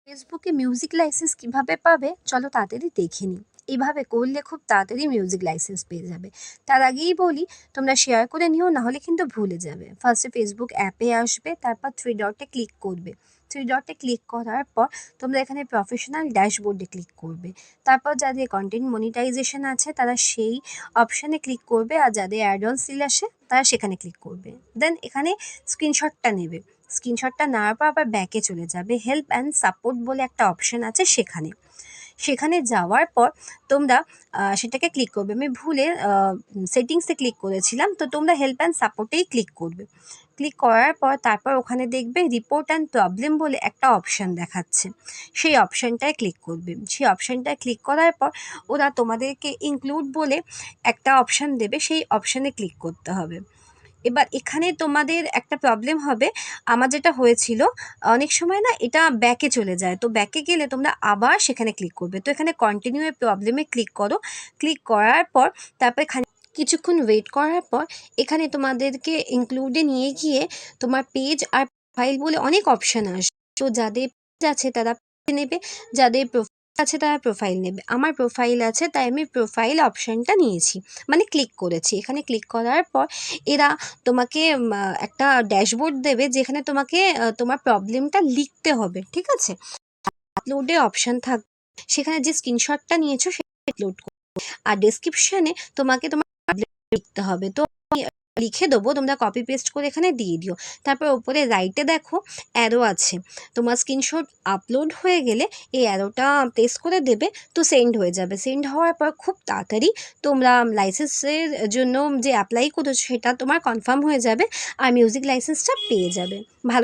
ফেসবুকে music licence কিভাবে পাবে চলো তাড়াতাড়ি দেখে নিই। এইভাবে করলে খুব তাড়াতাড়ি মিউজিক লাইসেন্স পেয়ে যাবে। তার আগেই বলি, তোমরা শেয়ার করে নিও, নাহলে কিন্তু ভুলে যাবে। ফার্স্টে ফেসবুক অ্যাপে আসবে, তারপর থ্রি ডটে ক্লিক করবে। থ্রি ডটে ক্লিক করার পর তোমরা এখানে প্রফেশনাল ড্যাশবোর্ডে ক্লিক করবে। তারপর যাদের কন্টেন্ট মনিটাইজেশন আছে তারা সেই অপশানে ক্লিক করবে, আর যাদের অ্যাড অন সেল আসে তারা সেখানে ক্লিক করবে। দেন এখানে স্ক্রিনশটটা নেবে। স্ক্রিনশটটা নেওয়ার পর আবার ব্যাকে চলে যাবে, হেল্প অ্যান্ড সাপোর্ট বলে একটা অপশন আছে সেখানে। সেখানে যাওয়ার পর তোমরা সেটাকে ক্লিক করবে। আমি ভুলে সেটিংসে ক্লিক করেছিলাম, তো তোমরা হেল্প অ্যান্ড সাপোর্টেই ক্লিক করবে। ক্লিক করার পর তারপর ওখানে দেখবে রিপোর্ট অ্যান্ড প্রবলেম বলে একটা অপশান দেখাচ্ছে, সেই অপশানটায় ক্লিক করবে। সেই অপশানটায় ক্লিক করার পর ওরা তোমাদেরকে ইনক্লুড বলে একটা অপশান দেবে, সেই অপশানে ক্লিক করতে হবে। এবার এখানে তোমাদের একটা প্রবলেম হবে, আমার যেটা হয়েছিল, অনেক সময় না এটা ব্যাকে চলে যায়, তো ব্যাকে গেলে তোমরা আবার সেখানে ক্লিক করবে। তো এখানে কন্টিনিউ এ প্রবলেমে ক্লিক করো। ক্লিক করার পর তারপর কিছুক্ষণ ওয়েট করার পর এখানে তোমাদেরকে ইনক্লুডে নিয়ে গিয়ে তোমার পেজ আর প্রোফাইল বলে অনেক অপশান আসবে। তো যাদের পেজ আছে তারা নেবে, যাদের আছে তারা প্রোফাইল নেবে। আমার প্রোফাইল আছে তাই আমি প্রোফাইল অপশানটা নিয়েছি, মানে ক্লিক করেছি। এখানে ক্লিক করার পর এরা তোমাকে একটা ড্যাশবোর্ড দেবে, যেখানে তোমাকে তোমার প্রবলেমটা লিখতে হবে, ঠিক আছে। আপলোডে অপশান থাকবে, সেখানে যে স্ক্রিনশটটা নিয়েছো সেটা আপলোড করো। আর ডেসক্রিপশনে তোমাকে তোমার লিখতে হবে, তো লিখে দেবো, তোমরা কপি পেস্ট করে এখানে দিয়ে দিও। তারপর ওপরে রাইটে দেখো অ্যারো আছে, তোমার স্ক্রিনশট আপলোড হয়ে গেলে এই অ্যারোটা প্রেস করে দেবে, তো সেন্ড হয়ে যাবে। সেন্ড হওয়ার পর খুব তাড়াতাড়ি তোমরা লাইসেন্সের জন্য যে অ্যাপ্লাই করেছো সেটা তোমার কনফার্ম হয়ে যাবে, আর মিউজিক লাইসেন্সটা পেয়ে যাবে। ভালো